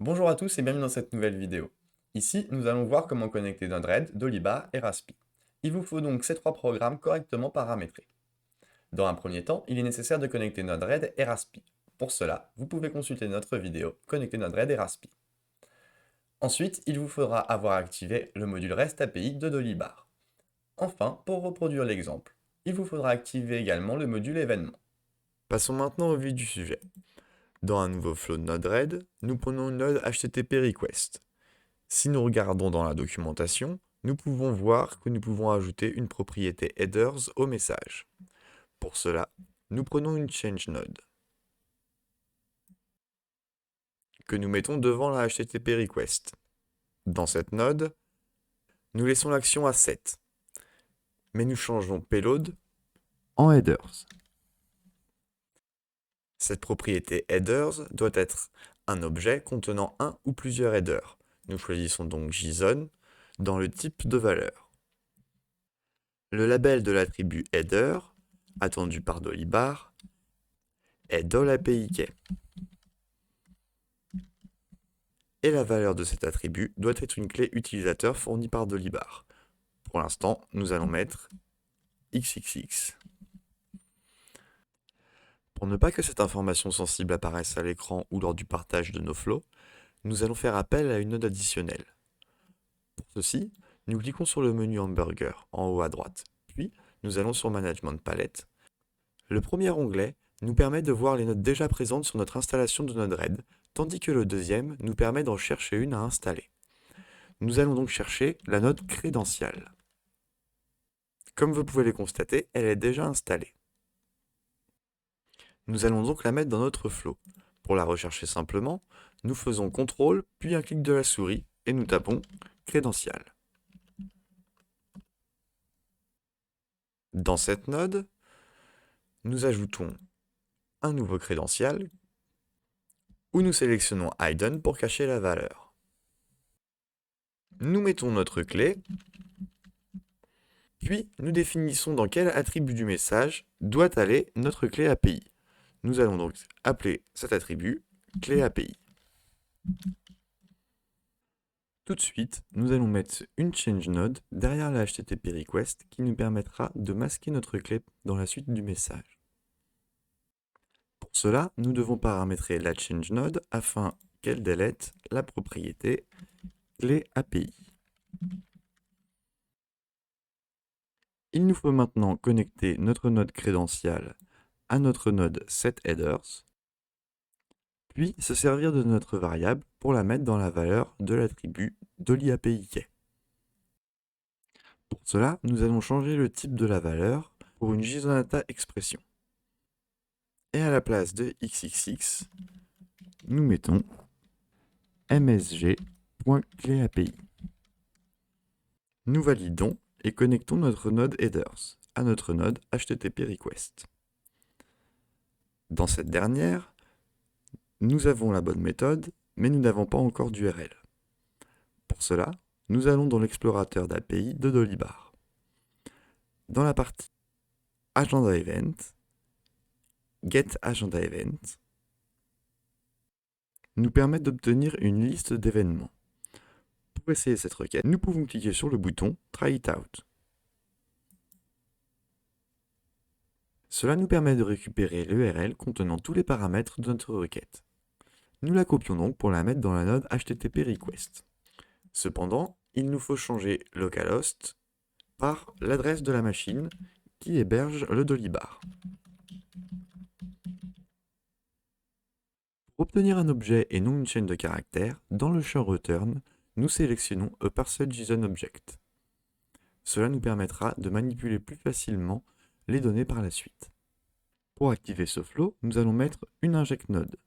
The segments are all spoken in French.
Bonjour à tous et bienvenue dans cette nouvelle vidéo. Ici, nous allons voir comment connecter Node-RED, Dolibar et Raspi. Il vous faut donc ces trois programmes correctement paramétrés. Dans un premier temps, il est nécessaire de connecter Node-RED et Raspi. Pour cela, vous pouvez consulter notre vidéo Connecter Node-RED et Raspi. Ensuite, il vous faudra avoir activé le module REST API de Dolibar. Enfin, pour reproduire l'exemple, il vous faudra activer également le module événement. Passons maintenant au vif du sujet. Dans un nouveau flow de Node-RED, nous prenons une node HTTP request. Si nous regardons dans la documentation, nous pouvons voir que nous pouvons ajouter une propriété headers au message. Pour cela, nous prenons une change node que nous mettons devant la HTTP request. Dans cette node, nous laissons l'action à set, mais nous changeons payload en headers. Cette propriété headers doit être un objet contenant un ou plusieurs headers. Nous choisissons donc JSON dans le type de valeur. Le label de l'attribut header, attendu par Dolibar, est $API-key. Et la valeur de cet attribut doit être une clé utilisateur fournie par Dolibar. Pour l'instant, nous allons mettre XXX. Pour ne pas que cette information sensible apparaisse à l'écran ou lors du partage de nos flows, nous allons faire appel à une node additionnelle. Pour ceci, nous cliquons sur le menu Hamburger en haut à droite, puis nous allons sur Management Palette. Le premier onglet nous permet de voir les nodes déjà présentes sur notre installation de Node-RED, tandis que le deuxième nous permet d'en chercher une à installer. Nous allons donc chercher la node crédentiale. Comme vous pouvez le constater, elle est déjà installée. Nous allons donc la mettre dans notre flow. Pour la rechercher simplement, nous faisons CTRL puis un clic de la souris et nous tapons crédential. Dans cette node, nous ajoutons un nouveau crédential où nous sélectionnons Hidden pour cacher la valeur. Nous mettons notre clé, puis nous définissons dans quel attribut du message doit aller notre clé API. Nous allons donc appeler cet attribut clé API. Tout de suite, nous allons mettre une change node derrière la HTTP request qui nous permettra de masquer notre clé dans la suite du message. Pour cela, nous devons paramétrer la change node afin qu'elle délète la propriété clé API. Il nous faut maintenant connecter notre node crédentiale à notre node setHeaders, puis se servir de notre variable pour la mettre dans la valeur de l'attribut DoliAPI-key. Pour cela, nous allons changer le type de la valeur pour une JSON-data expression. Et à la place de XXX, nous mettons msg.cléAPI. Nous validons et connectons notre node headers à notre node HTTP request. Dans cette dernière, nous avons la bonne méthode, mais nous n'avons pas encore d'URL. Pour cela, nous allons dans l'explorateur d'API de Dolibar. Dans la partie Agenda Event, Get Agenda Event nous permet d'obtenir une liste d'événements. Pour essayer cette requête, nous pouvons cliquer sur le bouton Try it out. Cela nous permet de récupérer l'URL contenant tous les paramètres de notre requête. Nous la copions donc pour la mettre dans la node HTTP request. Cependant, il nous faut changer localhost par l'adresse de la machine qui héberge le Dolibar. Pour obtenir un objet et non une chaîne de caractères, dans le champ return, nous sélectionnons A Parcel JSON Object. Cela nous permettra de manipuler plus facilement les données par la suite. Pour activer ce flow, nous allons mettre une inject node.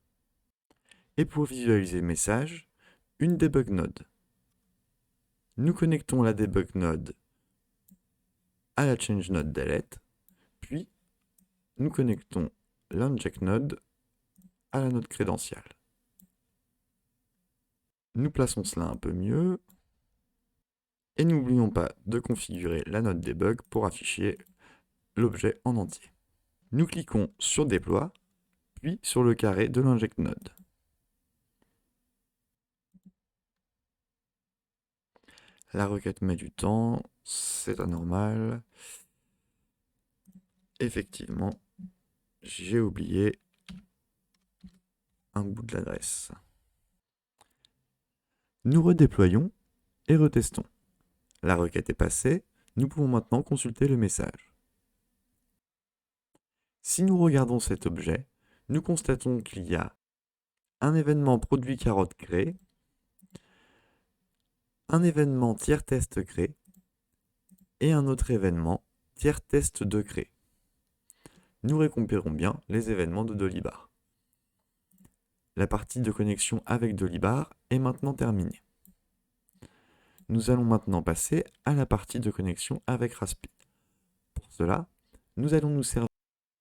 Et pour visualiser le message, une debug node. Nous connectons la debug node à la change node delete, puis nous connectons l'inject node à la node crédentiale. Nous plaçons cela un peu mieux. Et n'oublions pas de configurer la node debug pour afficher l'objet en entier. Nous cliquons sur Déploie, puis sur le carré de l'inject node. La requête met du temps, c'est anormal. Effectivement, j'ai oublié un bout de l'adresse. Nous redéployons et retestons. La requête est passée, nous pouvons maintenant consulter le message. Si nous regardons cet objet, nous constatons qu'il y a un événement produit carotte créé, un événement tiers test créé et un autre événement tiers test de créé. Nous récupérons bien les événements de Dolibar. La partie de connexion avec Dolibar est maintenant terminée. Nous allons maintenant passer à la partie de connexion avec Raspi. Pour cela, nous allons nous servir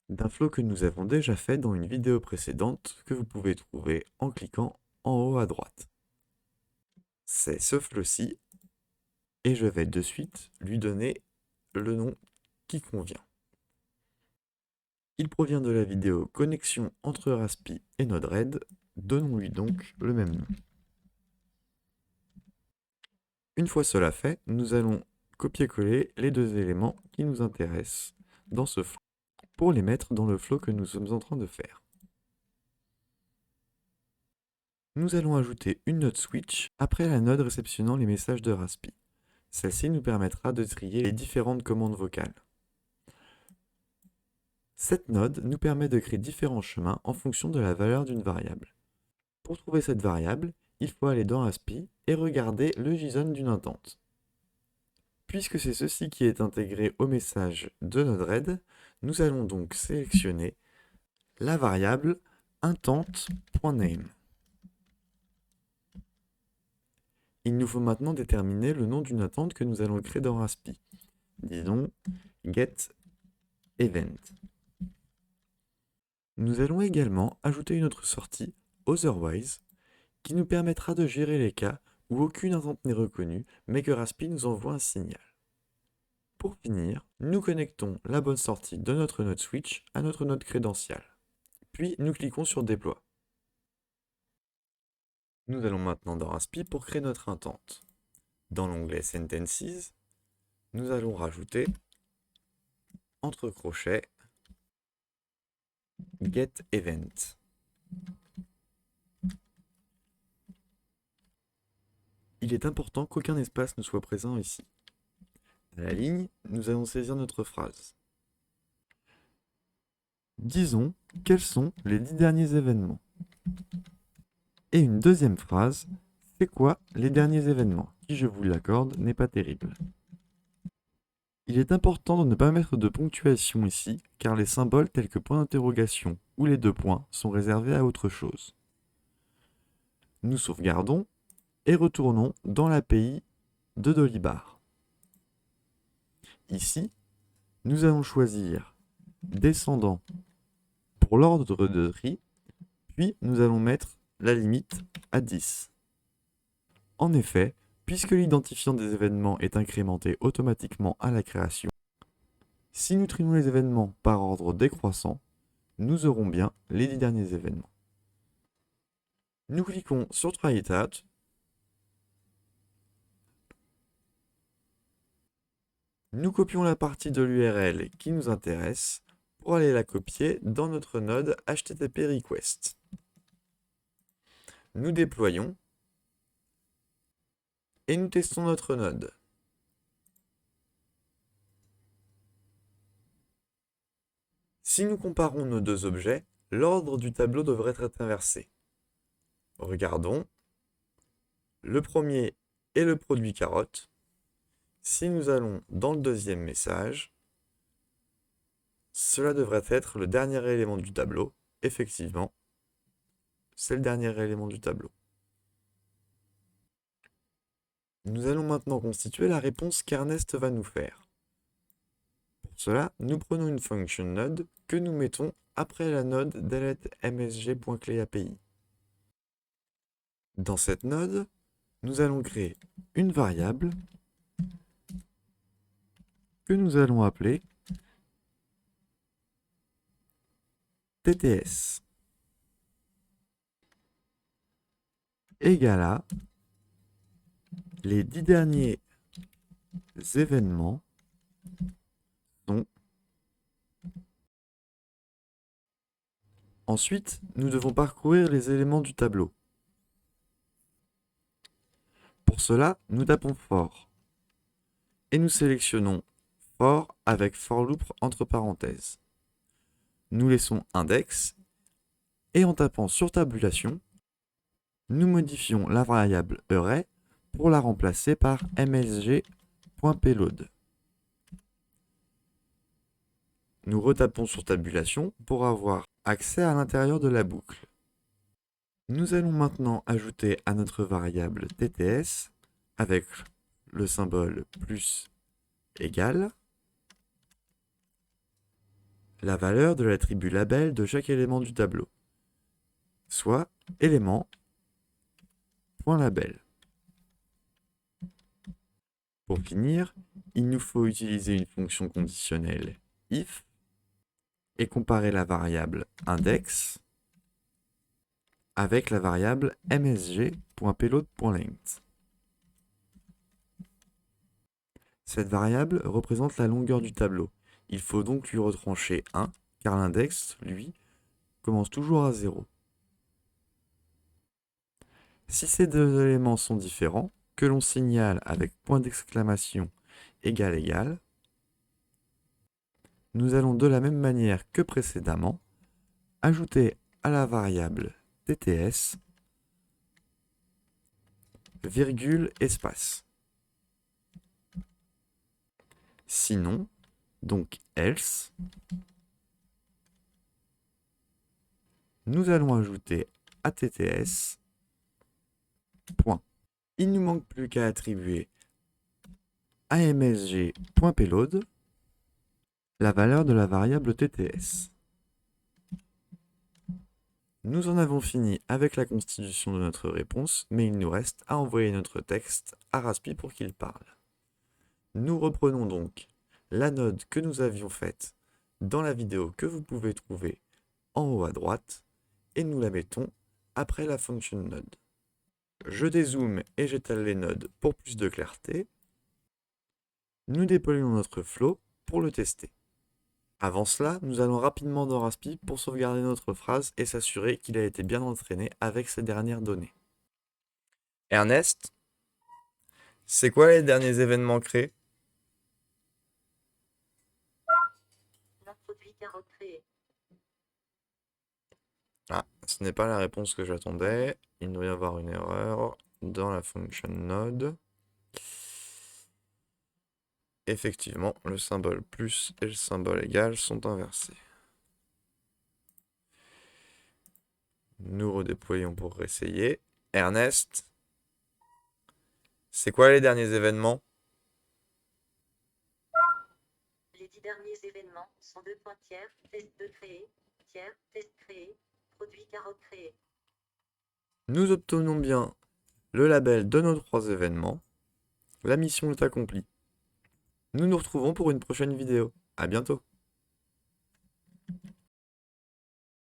d'un flow que nous avons déjà fait dans une vidéo précédente que vous pouvez trouver en cliquant en haut à droite. C'est ce flow-ci et je vais de suite lui donner le nom qui convient. Il provient de la vidéo Connexion entre Raspi et Node-RED, donnons-lui donc le même nom. Une fois cela fait, nous allons copier-coller les deux éléments qui nous intéressent dans ce flow pour les mettre dans le flow que nous sommes en train de faire. Nous allons ajouter une node switch après la node réceptionnant les messages de Raspi. Celle-ci nous permettra de trier les différentes commandes vocales. Cette node nous permet de créer différents chemins en fonction de la valeur d'une variable. Pour trouver cette variable, il faut aller dans Raspi et regarder le JSON d'une intente. Puisque c'est ceci qui est intégré au message de Node-RED, nous allons donc sélectionner la variable intente.name. Il nous faut maintenant déterminer le nom d'une attente que nous allons créer dans Raspi. Disons getEvent. Nous allons également ajouter une autre sortie, otherwise, qui nous permettra de gérer les cas où aucune attente n'est reconnue, mais que Raspi nous envoie un signal. Pour finir, nous connectons la bonne sortie de notre node switch à notre node crédential. Puis nous cliquons sur déploie. Nous allons maintenant dans Raspi pour créer notre intente. Dans l'onglet Sentences, nous allons rajouter entre crochets getEvent. Il est important qu'aucun espace ne soit présent ici. À la ligne, nous allons saisir notre phrase. Disons quels sont les 10 derniers événements. Et une deuxième phrase, c'est quoi les derniers événements, qui, je vous l'accorde, n'est pas terrible. Il est important de ne pas mettre de ponctuation ici, car les symboles tels que point d'interrogation ou les deux points sont réservés à autre chose. Nous sauvegardons et retournons dans l'API de Dolibar. Ici, nous allons choisir descendant pour l'ordre de tri, puis nous allons mettre la limite à 10. En effet, puisque l'identifiant des événements est incrémenté automatiquement à la création, si nous trions les événements par ordre décroissant, nous aurons bien les 10 derniers événements. Nous cliquons sur Try It Out. Nous copions la partie de l'URL qui nous intéresse pour aller la copier dans notre node HTTP Request. Nous déployons et nous testons notre node. Si nous comparons nos deux objets, l'ordre du tableau devrait être inversé. Regardons. Le premier est le produit carotte. Si nous allons dans le deuxième message, cela devrait être le dernier élément du tableau. Effectivement, c'est le dernier élément du tableau. Nous allons maintenant constituer la réponse qu'Ernest va nous faire. Pour cela, nous prenons une function node que nous mettons après la node delete-msg.cleAPI. Dans cette node, nous allons créer une variable que nous allons appeler TTS égale à les 10 derniers événements sont... Ensuite, nous devons parcourir les éléments du tableau. Pour cela, nous tapons for et nous sélectionnons for avec for loop entre parenthèses. Nous laissons index et en tapant sur tabulation, nous modifions la variable array pour la remplacer par msg.payload. Nous retapons sur tabulation pour avoir accès à l'intérieur de la boucle. Nous allons maintenant ajouter à notre variable tts avec le symbole plus égal la valeur de l'attribut label de chaque élément du tableau, soit élément.label. Pour finir, il nous faut utiliser une fonction conditionnelle if et comparer la variable index avec la variable msg.payload.length. Cette variable représente la longueur du tableau. Il faut donc lui retrancher 1, car l'index, lui, commence toujours à 0. Si ces deux éléments sont différents, que l'on signale avec point d'exclamation égal égal, nous allons de la même manière que précédemment ajouter à la variable tts virgule espace. Sinon, donc else, nous allons ajouter à tts point. Il ne nous manque plus qu'à attribuer à msg.payload la valeur de la variable tts. Nous en avons fini avec la constitution de notre réponse, mais il nous reste à envoyer notre texte à Raspi pour qu'il parle. Nous reprenons donc la node que nous avions faite dans la vidéo que vous pouvez trouver en haut à droite et nous la mettons après la function node. Je dézoome et j'étale les nodes pour plus de clarté. Nous déployons notre flow pour le tester. Avant cela, nous allons rapidement dans Raspi pour sauvegarder notre phrase et s'assurer qu'il a été bien entraîné avec ces dernières données. Ernest, c'est quoi les derniers événements créés? Ah, ce n'est pas la réponse que j'attendais. Il doit y avoir une erreur dans la function node. Effectivement, le symbole plus et le symbole égal sont inversés. Nous redéployons pour réessayer. Ernest, c'est quoi les derniers événements? Les 10 derniers événements sont tiers, test 2 créé, tiers, test créé, produit carotte créé. Nous obtenons bien le label de nos 3 événements. La mission est accomplie. Nous nous retrouvons pour une prochaine vidéo. À bientôt.